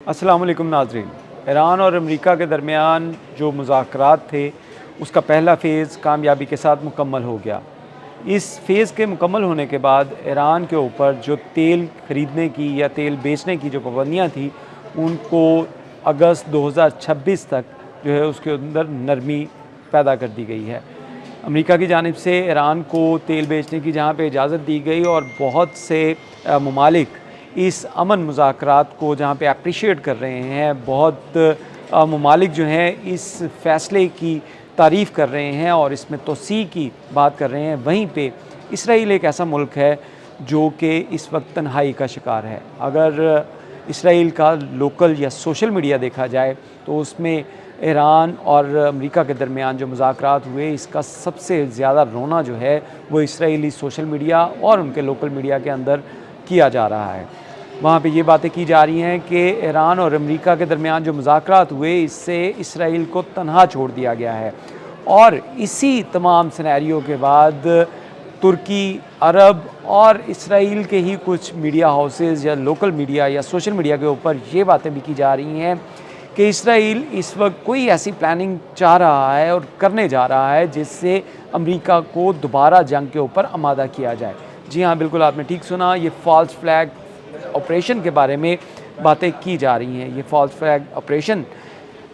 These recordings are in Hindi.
अस्सलाम वालेकुम नाज़रीन। ईरान और अमेरिका के दरमियान जो मुज़ाकरात थे उसका पहला फ़ेज़ कामयाबी के साथ मुकम्मल हो गया। इस फ़ेज़ के मुकम्मल होने के बाद ईरान के ऊपर जो तेल ख़रीदने की या तेल बेचने की जो पाबंदियाँ थी उनको अगस्त 2026 तक जो है उसके अंदर नरमी पैदा कर दी गई है। अमेरिका की जानिब से ईरान को तेल बेचने की जहाँ पे इजाज़त दी गई और बहुत से ममालिक इस अमन मुज़ाकरात को जहाँ पे एप्रिशिएट कर रहे हैं, बहुत ममालिक जो हैं इस फ़ैसले की तारीफ़ कर रहे हैं और इसमें तोसी की बात कर रहे हैं। वहीं पे इसराइल एक ऐसा मुल्क है जो कि इस वक्त तन्हाई का शिकार है। अगर इसराइल का लोकल या सोशल मीडिया देखा जाए तो उसमें ईरान और अमेरिका के दरमियान जो मुज़ाकरात हुए इसका सबसे ज़्यादा रोना जो है वो इसराइली सोशल मीडिया और उनके लोकल मीडिया के अंदर किया जा रहा है। वहाँ पे ये बातें की जा रही हैं कि ईरान और अमेरिका के दरमियान जो मुज़ाकरात हुए इससे इसराइल को तन्हा छोड़ दिया गया है और इसी तमाम सिनेरियो के बाद तुर्की, अरब और इसराइल के ही कुछ मीडिया हाउसेज़ या लोकल मीडिया या सोशल मीडिया के ऊपर ये बातें भी की जा रही हैं कि इसराइल इस वक्त कोई ऐसी प्लानिंग चाह रहा है और करने जा रहा है जिससे अमेरिका को दोबारा जंग के ऊपर आमादा किया जाए। जी हाँ, बिल्कुल आपने ठीक सुना, ये फ़ॉल्स फ्लैग ऑपरेशन के बारे में बातें की जा रही हैं। ये फ़ॉल्स फ्लैग ऑपरेशन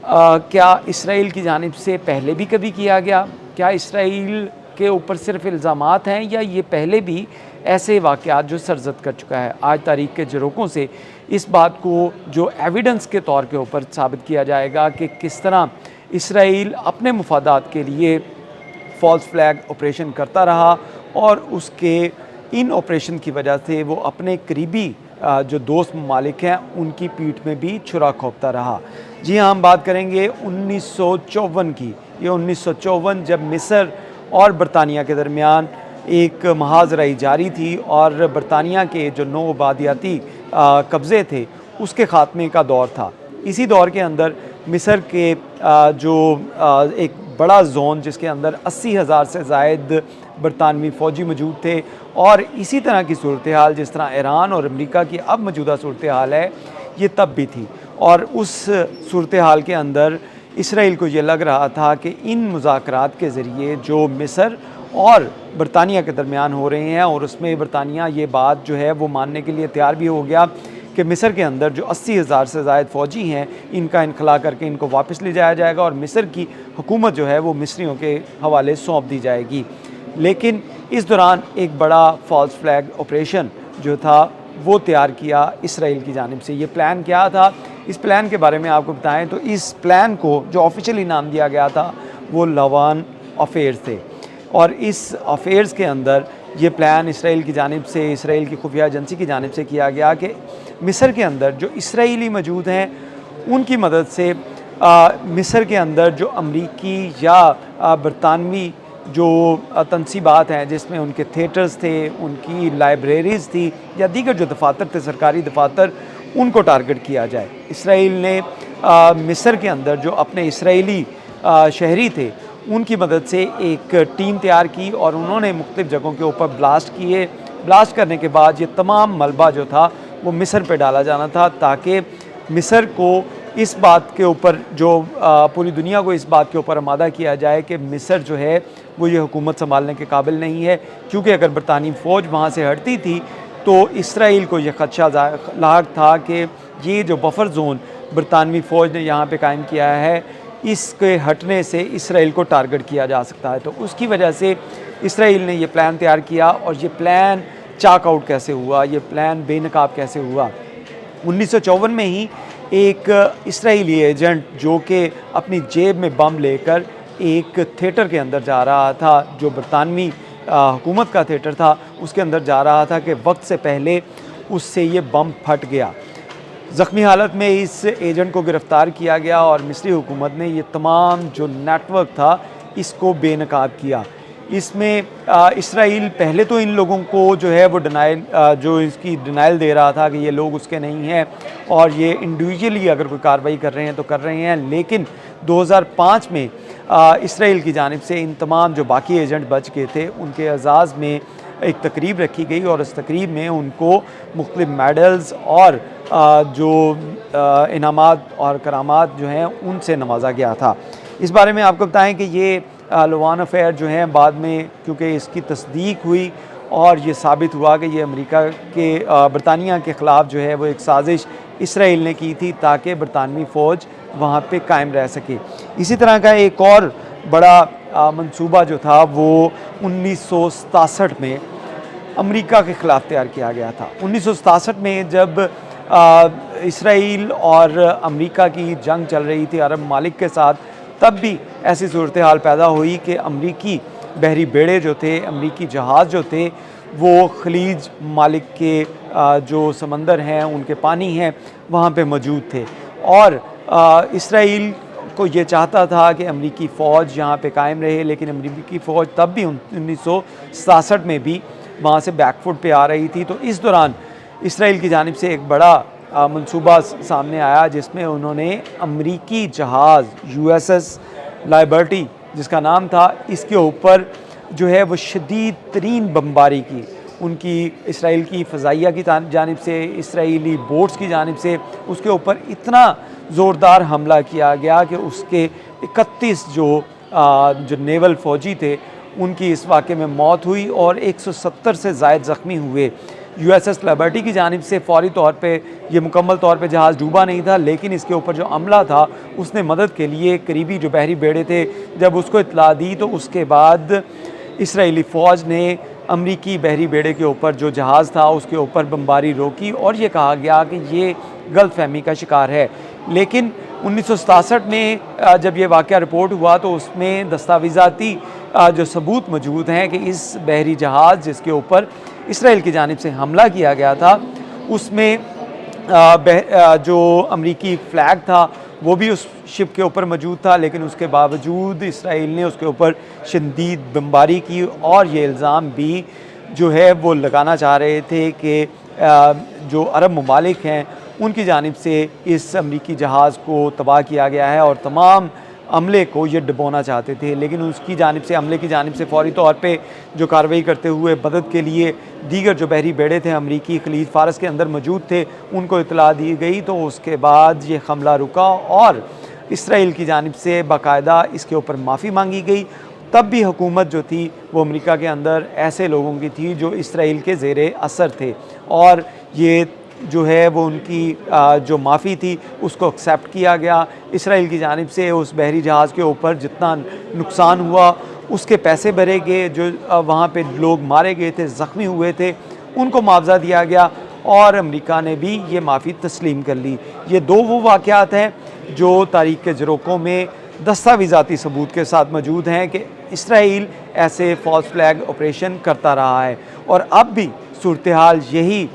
क्या इसराइल की जानिब से पहले भी कभी किया गया? क्या इसराइल के ऊपर सिर्फ इल्ज़ामात हैं या ये पहले भी ऐसे वाक़यात जो सरज़द कर चुका है? आज तारीख़ के झरोकों से इस बात को जो एविडेंस के तौर के ऊपर साबित किया जाएगा कि किस तरह इसराइल अपने मुफादात के लिए फ़ॉल्स फ्लैग ऑपरेशन करता रहा और उसके इन ऑपरेशन की वजह से वो अपने करीबी जो दोस्त ममालिक हैं उनकी पीठ में भी छुरा खोपता रहा। जी हाँ, हम बात करेंगे 1954 की। ये 1954 जब मिस्र और बरतानिया के दरमियान एक महाजराई जारी थी और बरतानिया के जो नौ आबादियाती कब्ज़े थे उसके ख़ात्मे का दौर था। इसी दौर के अंदर मिस्र के एक बड़ा ज़ोन जिसके अंदर 80,000 से ज़ायद बरतानवी फ़ौजी मौजूद थे और इसी तरह की सूरत हाल जिस तरह ईरान और अमेरिका की अब मौजूदा सूरत हाल है ये तब भी थी। और उस सूरत हाल के अंदर इसराइल को ये लग रहा था कि इन मुज़ाकरात के ज़रिए जो मिस्र और बरतानिया के दरमियान हो रहे हैं और उसमें बरतानिया ये बात जो है वो मानने के लिए तैयार भी हो गया कि मिस्र के अंदर जो 80,000 से ज़ायद फ़ौजी हैं इनका इनखला करके इनको वापस ले जाया जाएगा और मिस्र की हुकूमत जो है वो मिस्रियों के हवाले सौंप दी जाएगी। लेकिन इस दौरान एक बड़ा फ़ॉल्स फ्लैग ऑपरेशन जो था वो तैयार किया इसराइल की जानिब से। ये प्लान क्या था? इस प्लान के बारे में आपको बताएं तो इस प्लान को जो ऑफिशियली नाम दिया गया था वो लवान अफेयर्स थे और इस अफेयर्स के अंदर ये प्लान इसराइल की जानिब से, इसराइल की खुफिया एजेंसी की जानिब से किया गया कि मिस्र के अंदर जो इसराइली मौजूद हैं उनकी मदद से मिस्र के अंदर जो अमरीकी या बरतानवी जो तनसीबात हैं जिसमें उनके थिएटर्स थे, उनकी लाइब्रेरीज़ थी या दीगर जो दफातर थे, सरकारी दफातर, उनको टारगेट किया जाए। इसराइल ने मिस्र के अंदर जो अपने इसराइली शहरी थे उनकी मदद से एक टीम तैयार की और उन्होंने मुख्तलिफ़ जगहों के ऊपर ब्लास्ट किए। ब्लास्ट करने के बाद ये तमाम मलबा जो था वो मिस्र पे डाला जाना था ताकि मिस्र को इस बात के ऊपर जो पूरी दुनिया को इस बात के ऊपर आमादा किया जाए कि मिस्र जो है वो ये हुकूमत संभालने के काबिल नहीं है, क्योंकि अगर बरतानी फ़ौज वहाँ से हटती थी तो इसराइल को यह ख़दशा लाक था कि ये जो बफर ज़ोन बरतानवी फ़ौज ने यहाँ पे कायम किया है इसके हटने से इसराइल को टारगेट किया जा सकता है। तो उसकी वजह से इसराइल ने यह प्लान तैयार किया और ये प्लान चाक आउट कैसे हुआ, ये प्लान बेनकाब कैसे हुआ। 1954 में ही एक इसराइली एजेंट जो कि अपनी जेब में बम लेकर एक थिएटर के अंदर जा रहा था, जो बरतानवी हुकूमत का थिएटर था, उसके अंदर जा रहा था कि वक्त से पहले उससे ये बम फट गया। ज़ख्मी हालत में इस एजेंट को गिरफ़्तार किया गया और मिस्री हुकूमत ने ये तमाम जो नेटवर्क था इसको बेनकाब किया। इसमें इसराइल पहले तो इन लोगों को जो है वो इसकी डिनाइल दे रहा था कि ये लोग उसके नहीं हैं और ये इंडिविजुअली अगर कोई कार्रवाई कर रहे हैं तो कर रहे हैं। लेकिन 2005 में इसराइल की जानिब से इन तमाम जो बाकी एजेंट बच गए थे उनके एजाज़ में एक तकरीब रखी गई और इस तकरीब में उनको मुख्तलिफ मेडल्स और जो इनामात और करामात जो हैं उनसे नवाजा गया था। इस बारे में आपको बताएं कि ये लवान अफेयर जो हैं बाद में क्योंकि इसकी तस्दीक हुई और ये साबित हुआ कि ये अमेरिका के बरतानिया के ख़िलाफ़ जो है वो एक साजिश इसराइल ने की थी ताकि बरतानवी फ़ौज वहाँ पे कायम रह सके। इसी तरह का एक और बड़ा मंसूबा जो था वो 1967 में अमेरिका के ख़िलाफ़ तैयार किया गया था। 1967 में जब इसराइल और अमेरिका की जंग चल रही थी अरब ममालिक के साथ, तब भी ऐसी सूरत हाल पैदा हुई कि अमरीकी बहरी बेड़े जो थे, अमरीकी जहाज़ जो थे, वो खलीज ममालिक के जो समंदर हैं, उनके पानी हैं, वहाँ पे मौजूद थे और इसराइल को ये चाहता था कि अमरीकी फ़ौज यहाँ पे कायम रहे, लेकिन अमरीकी फ़ौज तब भी 1967 में भी वहाँ से बैकफुट पे आ रही थी। तो इस दौरान इसराइल की जानिब से एक बड़ा मंसूबा सामने आया जिसमें उन्होंने अमरीकी जहाज़ USS लिबर्टी जिसका नाम था, इसके ऊपर जो है वो शदीद तरीन बमबारी की। उनकी इसराइल की फ़ज़ाइया की जानिब से, इसराइली बोट्स की जानिब से उसके ऊपर इतना ज़ोरदार हमला किया गया कि उसके 31 जो नेवल फ़ौजी थे उनकी इस वाक़े में मौत हुई और 170 से ज़ायद ज़ख्मी हुए। USS लिबर्टी की जानिब से फ़ौरी तौर पे ये मुकम्मल तौर पे जहाज़ डूबा नहीं था, लेकिन इसके ऊपर जो अमला था उसने मदद के लिए करीबी जो बहरी बेड़े थे जब उसको इत्तला दी, तो उसके बाद इसराइली फ़ौज ने अमरीकी बहरी बेड़े के ऊपर जो जहाज़ था उसके ऊपर बमबारी रोकी और ये कहा गया कि ये गलतफहमी का शिकार है। लेकिन 1967 में जब ये वाक़या रिपोर्ट हुआ तो उसमें दस्तावेज़ाती जो सबूत मौजूद हैं कि इस बहरी जहाज़ जिसके ऊपर इसराइल की जानिब से हमला किया गया था उसमें जो अमरीकी फ़्लैग था वो भी उस शिप के ऊपर मौजूद था, लेकिन उसके बावजूद इसराइल ने उसके ऊपर शदीद बमबारी की और ये इल्ज़ाम भी जो है वो लगाना चाह रहे थे कि जो अरब ममालिक हैं उनकी जानिब से इस अमरीकी जहाज़ को तबाह किया गया है और तमाम अमले को ये डुबोना चाहते थे। लेकिन उसकी जानिब से, अमले की जानिब से फ़ौरी तौर पे जो कार्रवाई करते हुए मदद के लिए दीगर जो बहरी बेड़े थे अमरीकी खलीज फ़ारस के अंदर मौजूद थे उनको इत्तला दी गई। तो उसके बाद ये हमला रुका और इसराइल की जानिब से बाकायदा इसके ऊपर माफ़ी मांगी गई। तब भी हुकूमत जो थी वो अमेरिका के अंदर ऐसे लोगों की थी जो इसराइल के ज़ेरे असर थे और ये जो है वो उनकी जो माफ़ी थी उसको एक्सेप्ट किया गया। इसराइल की जानिब से उस बहरी जहाज़ के ऊपर जितना नुकसान हुआ उसके पैसे भरे गए, जो वहाँ पे लोग मारे गए थे, ज़ख्मी हुए थे, उनको मुआवजा दिया गया और अमेरिका ने भी ये माफ़ी तस्लीम कर ली। ये दो वो वाक़यात हैं जो तारीख़ के ज़रोक़ों में दस्तावेज़ाती सबूत के साथ मौजूद हैं कि इसराइल ऐसे फ़ॉल्स फ्लैग ऑपरेशन करता रहा है और अब भी सूरत हाल यही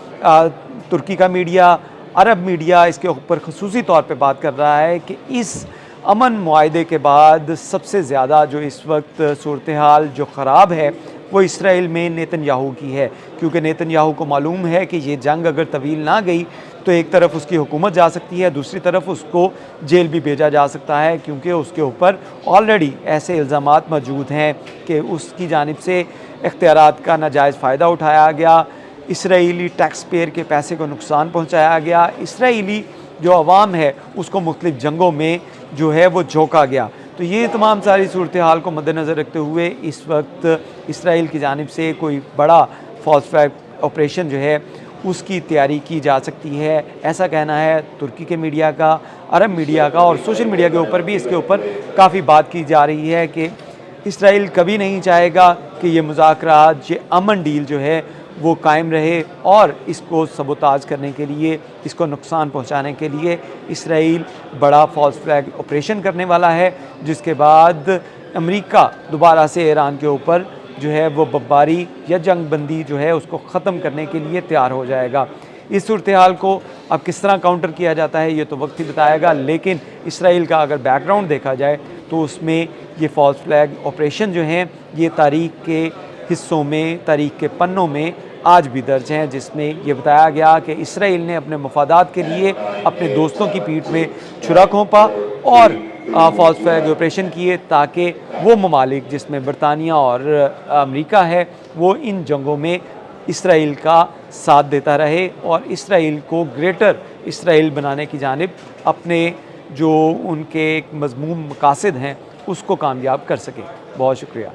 तुर्की का मीडिया, अरब मीडिया इसके ऊपर ख़ुसूसी तौर पे बात कर रहा है कि इस अमन मुआहदे के बाद सबसे ज़्यादा जो इस वक्त सूरत हाल जो ख़राब है वो इसराइल में नेतन्याहू की है, क्योंकि नेतन्याहू को मालूम है कि ये जंग अगर तवील ना गई तो एक तरफ उसकी हुकूमत जा सकती है, दूसरी तरफ उसको जेल भी भेजा जा सकता है, क्योंकि उसके ऊपर ऑलरेडी ऐसे इल्ज़ामात मौजूद हैं कि उसकी जानिब से इख्तियारात का नाजायज़ फ़ायदा उठाया गया, इसराइली टैक्स पेयर के पैसे को नुकसान पहुँचाया गया, इसराइली जो अवाम है उसको मुख्तलिफ़ जंगों में जो है वो झोंका गया। तो ये तमाम सारी सूरत हाल को मद्देनज़र रखते हुए इस वक्त इसराइल की जानिब से कोई बड़ा फ़ॉल्स फ्लैग ऑपरेशन जो है उसकी तैयारी की जा सकती है, ऐसा कहना है तुर्की के मीडिया का, अरब मीडिया का और सोशल मीडिया के ऊपर भी इसके ऊपर काफ़ी बात की जा रही है कि इसराइल कभी नहीं चाहेगा कि ये मुज़ाकरात, ये अमन डील जो है वो कायम रहे और इसको सबोताज करने के लिए, इसको नुकसान पहुंचाने के लिए इसराइल बड़ा फ़ॉल्स फ्लैग ऑपरेशन करने वाला है, जिसके बाद अमेरिका दोबारा से ईरान के ऊपर जो है वो बमबारी या जंग बंदी जो है उसको ख़त्म करने के लिए तैयार हो जाएगा। इस सूरत हाल को अब किस तरह काउंटर किया जाता है ये तो वक्त ही बताएगा, लेकिन इसराइल का अगर बैकग्राउंड देखा जाए तो उसमें ये फ़ॉल्स फ्लैग ऑपरेशन जो हैं ये तारीख़ के हिस्सों में, तारीख़ के पन्नों में आज भी दर्ज हैं, जिसमें ये बताया गया कि इसराइल ने अपने मफादात के लिए अपने दोस्तों की पीठ में छुरा घोंपा और फॉल्स फ्लैग ऑपरेशन किए ताकि वो ममालिक जिसमें बरतानिया और अमेरिका है वो इन जंगों में इसराइल का साथ देता रहे और इसराइल को ग्रेटर इसराइल बनाने की जानिब अपने जो उनके एक मज़मूम मकासद हैं उसको कामयाब कर सके। बहुत शुक्रिया।